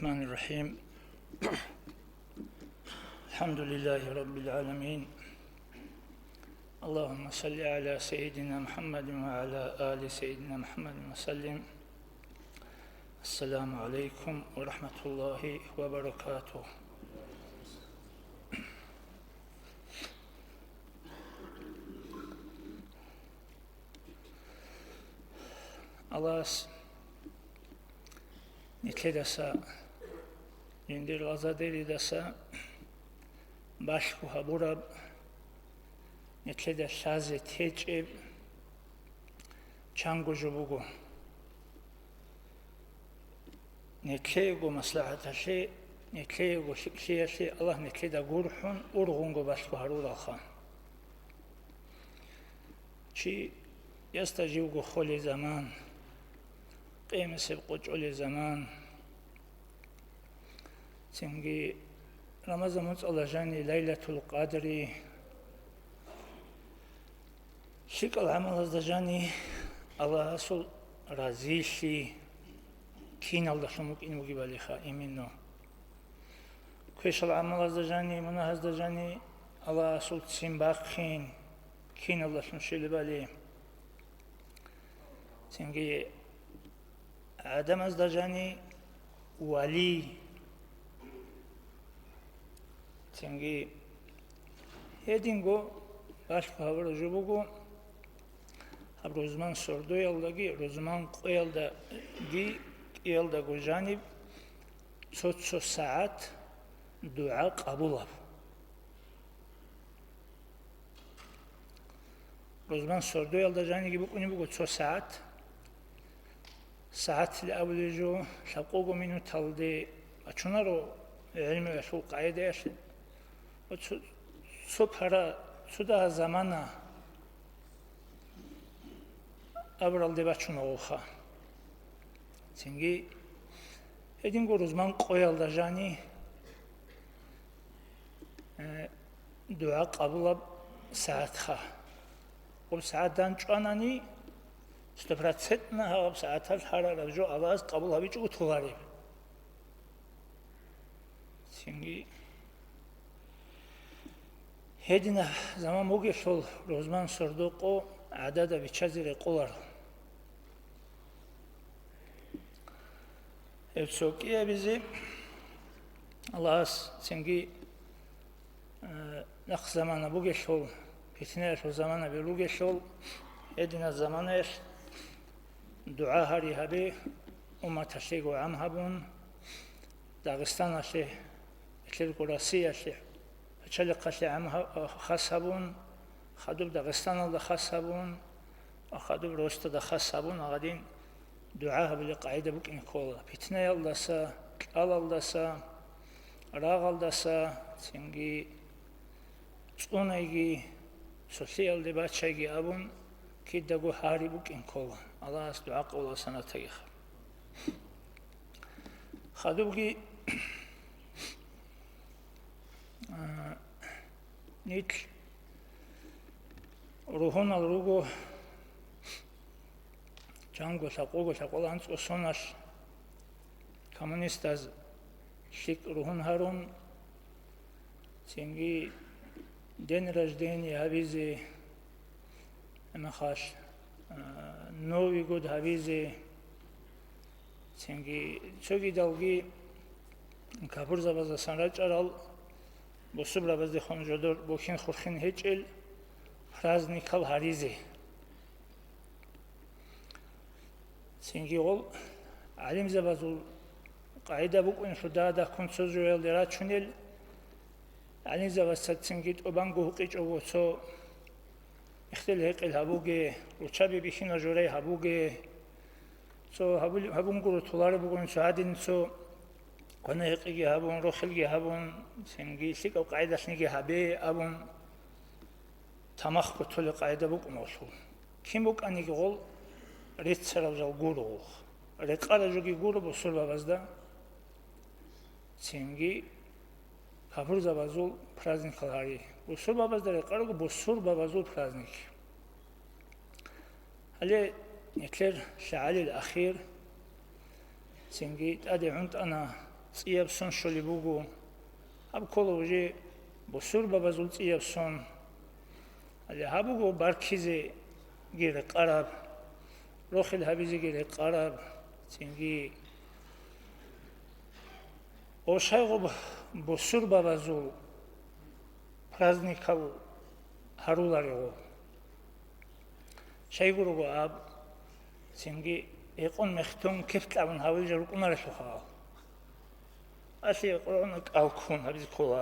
الرحمن الرحيم. الحمد لله رب العالمين. اللهم صل على سيدنا محمد وعلى آل سيدنا محمد وسلم. السلام عليكم ورحمة الله وبركاته. Allah'ız nitle dasa indir azadeli dasa başku haburab nitle de şaze teçeb çangu jubugu nitle go maslahataşe nitle go şikşiyashe Allah nitle de gurhun urgungu başku harura khan çi yastajiv go kholi zaman قيمة قجول زمان تنجي رمضان الله جاني ليلة القدر شكل عمل جاني الله أصل رزيشي كين الله شموك إنو جبالي خائمينو كيش العمل جاني منهز جاني الله أصل تسيمباقين كين الله شمشي بالي تنجي آدم از دجانی ولی تنگی هدینگو باش خبر جوبگو هب روزمان سردو یلدگی روزمان قیلدگی یلدگو جانب سو ساعت دعا قبول روزمان سردو یلدگی بکنی بگو سو ساعت الأولجو شقوق منو تلدي أشنارو علم وشو قاعدة أش سكرا سودا زمانا أبرال دي بچونا وخا تنجي هدين روزمان قويل دجاني دعاء قبول ساعت خا وساعت دان چواناني 100% نهاب ساعت الحرارة جو آواز قبول هبی جو اتواری سینگی هدینا زمان موگی شل روزمان سردوقو عدد بیچزیر قولار افسوکیه بیزی الله سینگی نخ زمان موگی شل پیتنه شل زمان بیروگی شل هدینا زمانش دعا هری هبی امت هشتی گو عم هبون داغستان هشتی اتل قراسی هشتی اتل قشتی عم خاص هبون خدوب داغستان هل خاص هبون خدوب روست دا خاص هبون آقادین دعا هبی قاعده بک این کولا پیتنه یلدسا کال یلدسا راغ یلدسا تینگی چونایگی سوسیال دی بچهگی هبون کی دگو هاری بک این کولا الله است دعا قول سنة تيخ خدوبي نيت روحنا الروجو جانغو ساقو لانس وسوناش كمونيستاز شيك روحن هارون تينجي دين رجديني هابيزي مخاش نوی گود هویزی سنگی چوگی دلگی کپور زباز سنرچ ارال بسوب ربازی خونجودور بوکین خورخین هیچل پرازنیکال هریزی سنگی اول علم زبازول قاعده بکن شده دا کنسوز رویل درات چونیل علم زباز سنگیت اوبانگو حقیق اوگوتو اختلاف الهبوجي وشابي بيشين جوري هبوجي سو هبون قرو طلار بقول شهادين سو كنا يقي هبون روخلجي هبون سنجي سيك أو قاعدة سنجي هبي هبون تمخ بطل قاعدة بق موصول كم بق أني قول ريت سراب جو قرو ريت قال جوجي قرو بصور بازدا سنجي كفر زبازول برازن خلاري بصور بازدا ريت قالو بصور بازول برازنك هلا نتلر شعالي الأخير سنجي أدي عند أنا წიებსონ შოლიბუგუ აბქოლოჟი ბოსურ ბაბაზულ წიებსონ ალი ჰაბუგუ ბარქიზე გირე ყარაბ როხილ ჰაბიზე გირე ყარაბ ცინგი ოშაიღო ბოსურ ბაბაზულ праздников 하루라고 შეიგუროგო აბ ცინგი ეყონ მეხტონ ქიფტავენ ჰავილჯერ უკუნარეშო ხა ასი ყრონ კალქուն არის ქოლა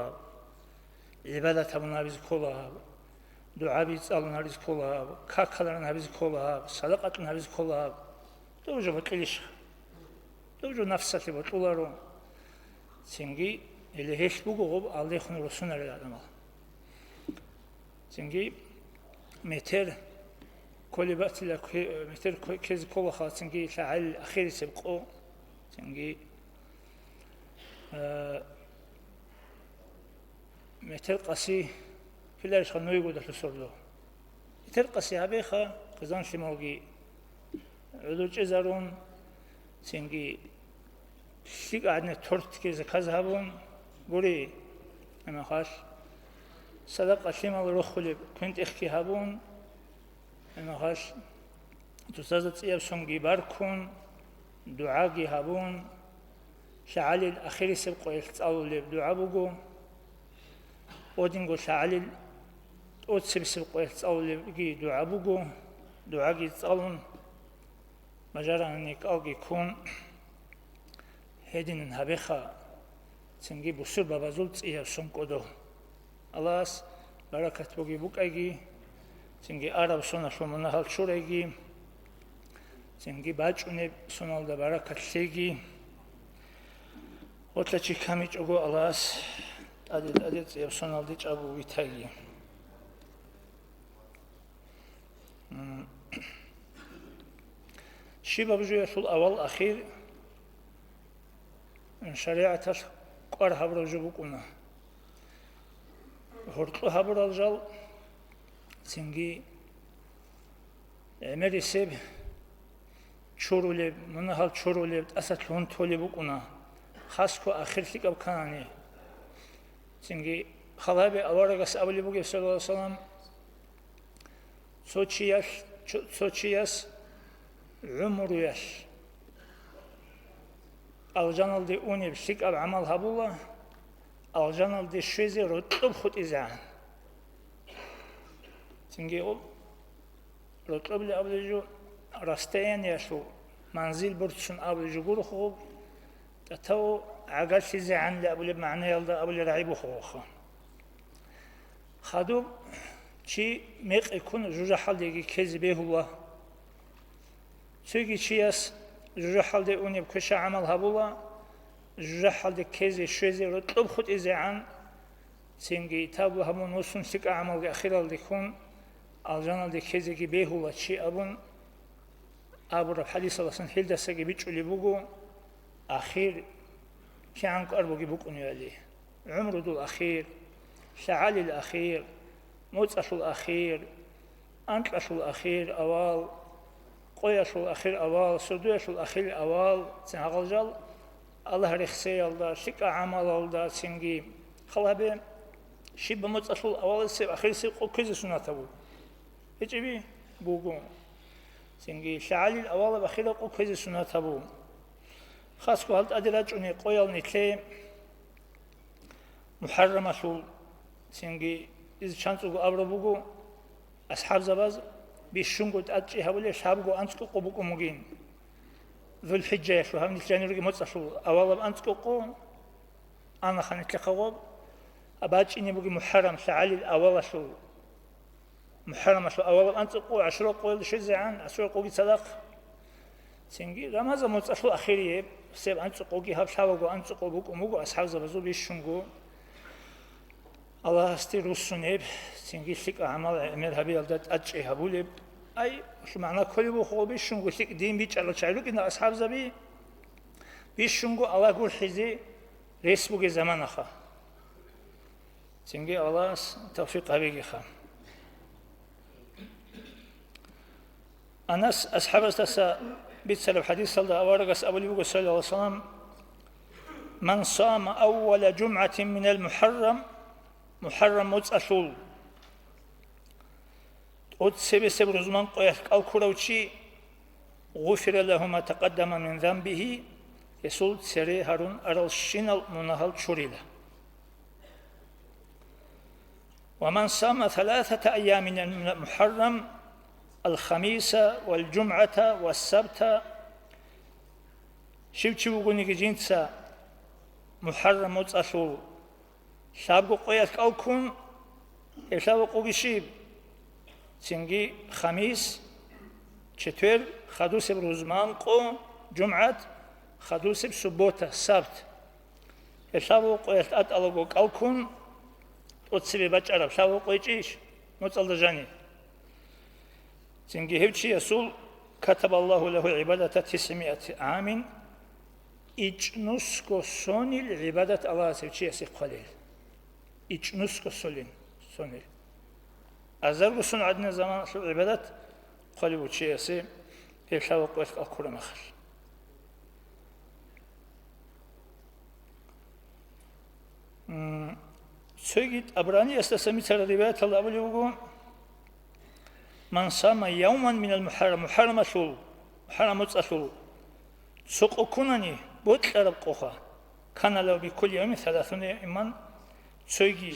ებადათამუნ არის ქოლა დუაბი წალუნ არის ქოლა ქაქალან არის ქოლა სადაყატუნ არის ქოლა დოჟო ბკილიშ დოჟო ნაფსათი ბტულარო ცინგი ელეჰშბუგო ალდეხუნ როსუნარე ადამა ცინგი მეტერ კოლიბატილა მეტერ ქეზ ქოლა ხა ცინგი საალ ახირისებ ყო ცინგი მეტერ ყასი ფილარიშ ხა ნოიგოდა სორდო მეტერ ყასი აბეხა ყზან შემოგი ელოჭეზარონ ცინგი სიგადნე თორთკეზე ქაზაბონ გური ამახაშ სადაყა შემალ როხული ქენტეხი ჰაბონ ამახაშ თუსაზა წიებსონგი ბარქონ დუაგი ჰაბონ შაალილ ახირისებ ყოილ წაულებ დუაბუგო ოდინგო შაალილ ოცებსებ ყოილ წაულებ გი დუაბუგო დუაგი წალուն მაჟარანი კალგი ქონ ჰედინენ ჰაბეხა ცინგი ბუსურ ბაბაზულ წიებსონ კოდო ალას ბარაკათ ბოგი ბუკაიგი ცინგი არაბ სონა შომონაჰალ შურეგი ცინგი ბაჭუნე სონალდა ბარაკათ შეგი ოტლაჩი კამიჭოგო ალას ადი წიებსონალდი ჭაბუ ვითაგი შიბაბჟუა სულ ავალ ახირ შარიათას ყარ ჰაბროჟუ ბუკუნა ჰორტყ ჰაბრალჟალ ცინგი ემერისებ ჩურულე მონაჰალ ჩურულე ასათ ლონთოლე ბუკუნა ხასქო ახირშიკავ ქანი ცინგი ხალაბე ავარაგას აბლი ბუგე სალალასალამ სოჩიას უმრუяш ალჯანალდი უნებ შიკავ ამალ ჰაბულა ალჯანალდი შვეზე როტყობ ხუტიზან ცინგი როტყობლი აბლიჯუ რასტეანიაშუ მანზილ ბურჩუნ აბლიჯუ გურხო تاو عقلشيزي عند أبو معنى يلدا أبو رعيب خوخا خدو شي ميق يكون جوجا حال ديجي كذبه هو سوي شياس جوجا حال دي أوني بكشة عمل هبولا جوجا حال دي كذي شوزي رطلب خد إزي عن سينجي تابو همون وصن سك عمل أخير الديكون الجانل دي كذي كي به هو شي أبو رب حديث الله سن هيل دسكي بيتشولي بوجو أخير كان قربوجي بكوني عليه عمره دول أخير شعالي الأخير موتسل الأخير أنتلش الأخير أوال قويش الأخير أوال سدوش الأخير أوال سنغلجل الله رخصي الله شك عمل الله سنجي خلابه شيب موتسل أوال سب أخير سب كذا سنة تبو هجبي بوجو سنجي شعالي الأوال بأخير كذا سنة تبو خاصكو هالت أدراجوني قويل نتلي محرمة شو سينجي إذا شانسوغو أبربوغو أصحاب زباز بيشونغو تأتشي هاولي شابغو أنسكو قبوكو مغين ذو الحجة شو هم نتلانيروغي موتسا شو أوالب أنسكو قو أنا خانت لخواب أباجيني بوغي محرم شعالي الأوال شو محرمة شو أوالب أنسكو عشرو قويل شزعان عشرو قوغي صدق سينجي رمضان موتسا شو أخيري سيب أنسقوكي هاب شاوغو أنسقوكو مغو أصحاب زبازو بيشونغو الله استي روسونيب سينجي شك عمل عمل هبي الدات أجي هبوليب أي شو معنى كل بخو بيشونغو شك دين بيتشالو تشالو كنا أصحاب زبي بيشونغو الله قول حزي ريسبوغي زمان أخا سينجي الله توفيق هبيغي خا أناس أصحاب استسا بيتسلو حديث صلى الله عليه وسلم أبو صلى الله عليه وسلم من صام أول جمعة من المحرم محرم متصل أتسبس برزمان قياك الكروتشي غفر له ما تقدم من ذنبه يسول سري هارون أرال شينال منهال شوريلا. ومن صام 3 أيام من المحرم الخميس والجمعة والسبت شبشبوغوني جينتسا محرم متصل شابو قياك الكون يشابو قوغشيب سنجي خميس четвер خدوس بروزمان قو جمعة خدوس بسبوتا سبت يشابو قياك أتألغو الكون أتسبي بچارب شابو قياكيش متصل دجاني سنجي هبشي يسول كتب الله له عبادة 900 عام إجنسكو سوني العبادة الله سيبشي يسيق قليل إجنسكو سوني أزرق سن عدنا زمان شو عبادة قليل وشي يسي يشاو قويت الكورة مخر سيجد أبراني أستسمي ترى رواية الله أبلي من صام يوما من المحرم محرم شول محرم متصل سوق كونني بوتلرب قوخا كان له بكل يوم 30 إيمان سويجي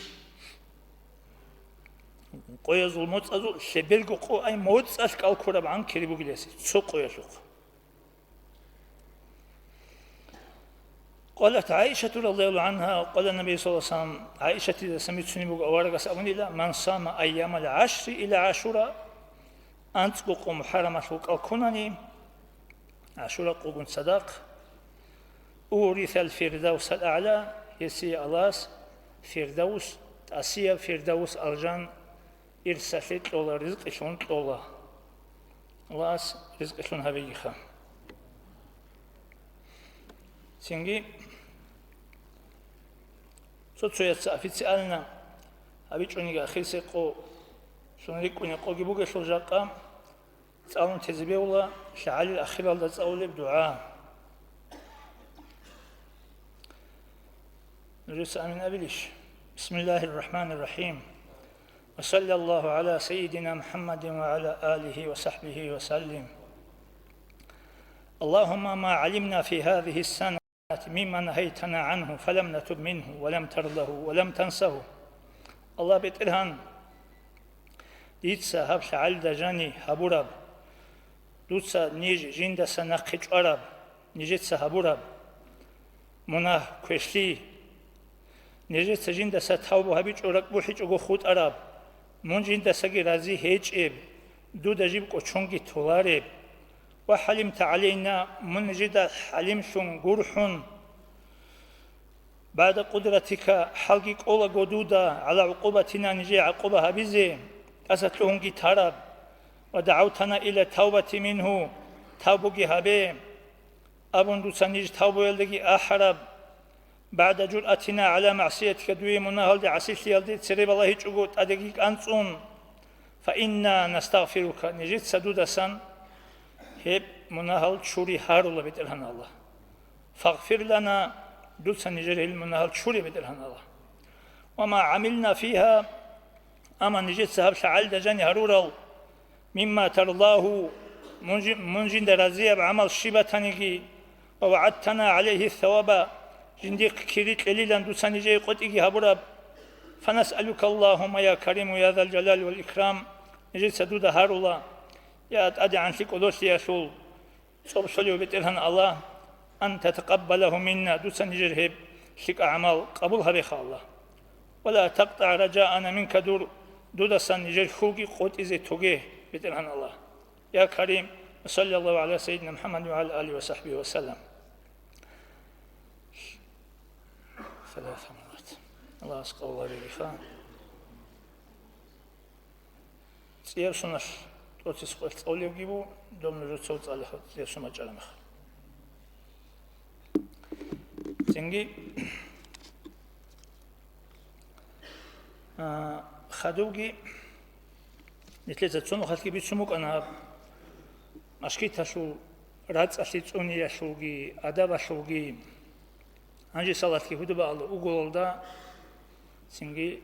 قويز المتصل شبيرغو قو أي متصل كالكورب عن كريبو جلسي سوق يشوق. قالت عائشة رضي الله عنها قال النبي صلى الله عليه وسلم عائشة إذا سميت سنبوغ أوارغ سأوني لا من صام أيام العشر إلى عاشوراء أنت قو محرم شوق الكونني عاشوراء قوغن صداق أورث الفردوس الأعلى يسي ألاس فردوس تأسيا فردوس الجان إرسالت لولا رزق شون لولا ألاس رزق شون هبيخا سنجي سوتسو يتسا أفيتسألنا أبيتشونيغا خيسي قو شونريكوني قو جيبوغا شوجاقا تسألون تزبيولا شعالي الأخير الله تسأولي بدعاء نجلس من أبليش. بسم الله الرحمن الرحيم وصلى الله على سيدنا محمد وعلى آله وصحبه وسلم. اللهم ما علمنا في هذه السنة مما نهيتنا عنه فلم نتب منه ولم ترضه ولم تنسه. الله بيترهن ديتسا هبش عالدا جاني هبورب دوتسا نيج جيندسا نقج عرب نيجتسا هبورب مناه كوشلي نيجتسا جيندسا تاوبو هبيج عرق بوحيج اغو خود عرب من جيندسا جي رازي هيج اب دو دجيب قوچونگي تولارب وحلمت علينا من جدا حلمشون قرحون بعد قدرتك حلقك أولا قدودا على عقوبتنا نجي عقوبها بزي أستلهم تراب ودعوتنا إلى توبة منه توبك هبي أبن دوسا نجي توبة يلدقي أحرب بعد جرأتنا على معصيتك دوي مناهل دي عسيش يلدي تسريب الله يجعود أدقيك أنصون فإنا نستغفرك نجي تسدودا سن هب مناهل شوري هارو بيتلهن الله فاغفر لنا دوسا نجري المناهل شوري بيتلهن الله وما عملنا فيها أما نجد سهب شعال دجاني هرورو مما ترضاه منجن درازية بعمل شبتانيكي ووعدتنا عليه الثواب جنديق كريت لليلا دوسا نجي قطيكي هبورب فنسألك اللهم يا كريم يا ذا الجلال والإكرام نجد سدود هارو يا أدي عن شيك ودوس يسول صوب صليو بيتلهن الله أن تتقبله منا دوسا نجرهب شيك أعمال قبولها بخا الله ولا تقطع رجاءنا منك دودسا نجر خوكي قوت إزي توغي بيتلهن الله يا كريم وصلى الله على سيدنا محمد وعلى آله وصحبه وسلم. 3 مرات الله أسقى الله بخا سيار سنش توتس قلت أولي وجيبو دوم نجد صوت على خط سيار سما جرمخ تنجي خدوجي نتلزت تسونو خلكي بيتسموك أنا أشكي تشو رات أشتي تسوني يشوجي أدب أشوجي Anji salatki hudu bağlı ugolda singi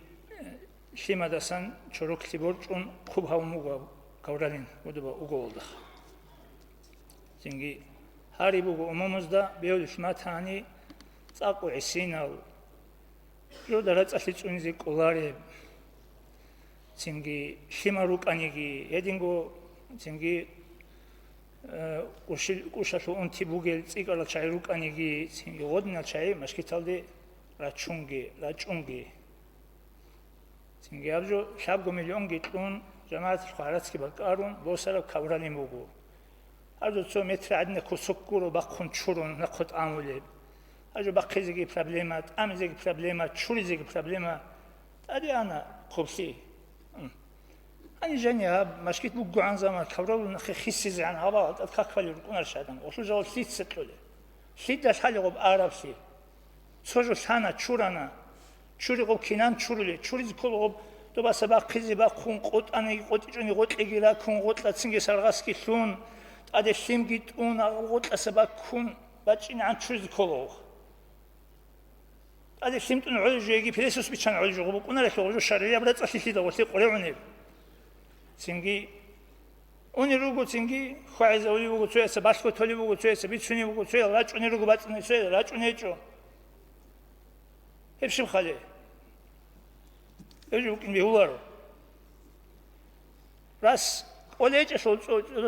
şimadasan çoruk liborçun kubhavmuga kavralin hudu bağlı ugolda. Singi hari bugu umumuzda beoluşma tani tsaqu isinal joda ratsalitzunizi kolare singi shimaruk anigi edingo singi უშაშო უნთი ბუგელი წიკალა ჩაი რუკანიგი ცინგი ოდნა ჩაი მასკითალდი რაჭუნგი ცინგი აბჯო შაბგო მილიონგი ტუნ ჟამათ ხარაცკი ბაკარუნ ბოსარა ქავრალი მუგუ აბჯო ცო მეტრი ადნე ქოსოკკურო ბახუნ ჩურუნ ნახოთ ამული აბჯო ბახიზიგი პრობლემა ამიზიგი პრობლემა ჩურიზიგი პრობლემა ადიანა ხופსი Ani jenia maşkit bu guan zaman kavralın xisiz yani hava at kakvalı kunar şadan. Oşu jol sitsetlole. Şiddet hali gob arabsi. Sojo sana çurana. Çuri gob kinan çurule. Çuriz kol gob do basa bak qizi bak kun qot ani qot juni qot egira kun qotla tsinge sargaski sun. Ade sim git un qotla sabak kun bacin an çuriz kol. Ade simtun uljugi presus biçan ulju gob kunar xolju şariya brat asisi da qoti qur'uni. Singi oni rugo singi khaiza oli rugo tsoyasa bashko toli rugo tsoyasa bitsuni rugo tsoya raçuni rugo batsni tsoya raçuni eço hepsi khale eju kin behular ras oleje so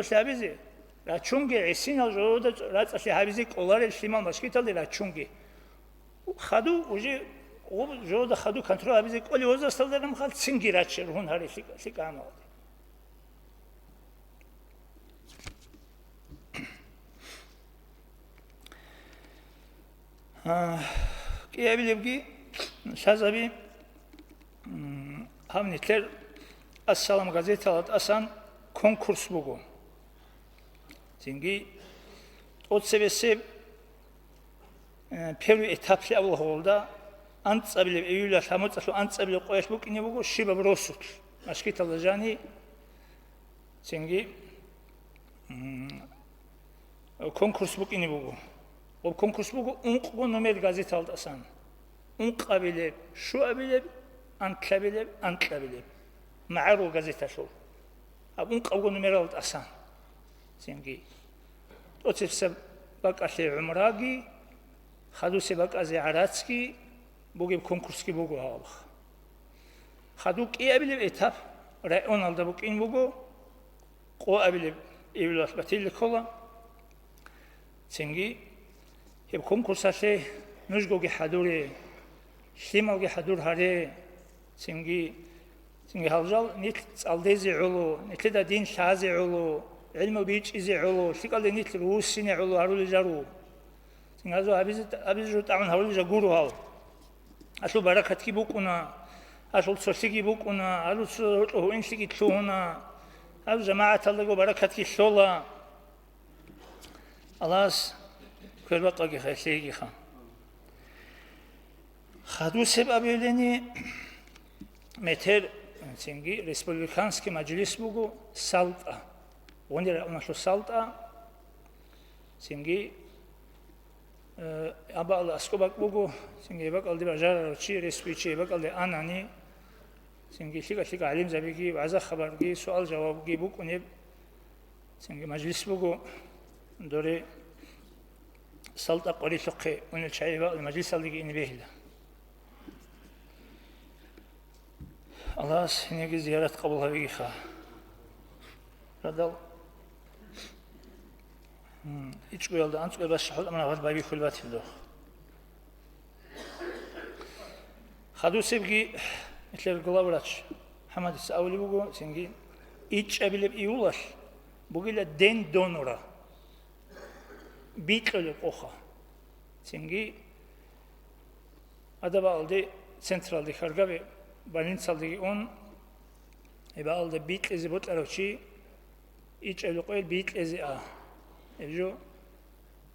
sabizi raçungi esinal joda ratsasi habizi kolare shimal mashkitali raçungi khadu uje o joda khadu kontrol habizi koli ozastaldaram khal singi raçer hun hari sikama Kiyebilibgi şazabi hamnitler assalam gazete alat asan konkurs bugu. Çünkü o sebesi Peru etaplı avluğunda antsabile Eylül şamutsalı antsabile qoyaş bu kini bugu şiba brosut. Maşkit alacağını çünkü konkurs bu kini bugu. O konkurs bugu unqo numel gazete aldı asan. Unqabile, şuabile, antlabile. Ma'aru gazete şu. Ab unqo numel aldı asan. Çünkü o tefse bak aşe umragi, xaduse bak az aratski, bugu konkurski bugu aldı. Xaduk iyabile etap, rayon aldı bu kin bugu. Qoabile evlat batil kola. Çünkü hep konkursası nujgogi hadure, şlimalgi hadur hare, çünkü halcal nit aldezi ulu, nit da din şazi ulu, ilmu biç izi ulu, şikalde nit rusine ulu harul jaru. Çünkü azo abiz jutamın harul jaguru hal. Aşu barakat ki bukuna, aşu sosigi bukuna, aşu inşigi tluhuna, aşu cemaat Allah'u barakat ki sola. Allah's Kırbaqagi xəşəyi xan. Xadu sebabeleni meter çünkü Respublikanski Meclis bugu salta. Onlara şu salta çünkü abalı askobak bugu çünkü bak aldı bajar çi respiçi bak aldı anani çünkü şika alim zabigi vaza xabargi sual cevabgi bu konu çünkü meclis bugu dore salta qorisoqe onu çayva meclis aldı ini behla Allah seni ziyaret kabul havi xa radal hiç qoyaldı anç qoy baş şahul amana var babi xulvat hildo xadu sevgi itler qolavraç Hamad Sauli bugu sengi iç abilib iular bugile den donora bitqeli qoxa sengi adaba aldı centraldi xargavi Balinsaldi on eba aldı bitlezi botlarochi iç evliqoyl bitlezi a evjo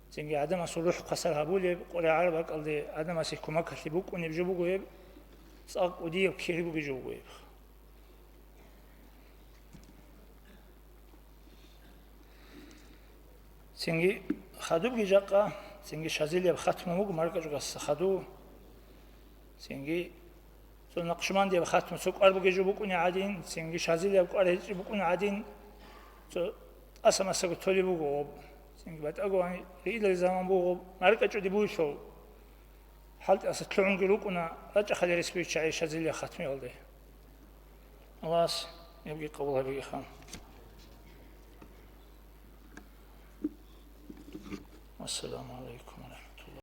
sengi adam asuluh qasar habule qora arabak aldı adam asih kumak hibuk on evjo bugoyeb saq odiy kiribu bijogoyeb sengi xadub gijaqa цинги шазилия хатму маркажуга сахаду цинги so naqshmandi khatm so qarbuge jubukuni adin singi shazili qare jubukuni adin so asama sagu toli bugo singi batago ani ila zaman bugo marka chudi buisho halt as tlungi rukuna raja khali respi chai shazili khatmi oldi alas yabgi qabul habigi khan assalamu alaikum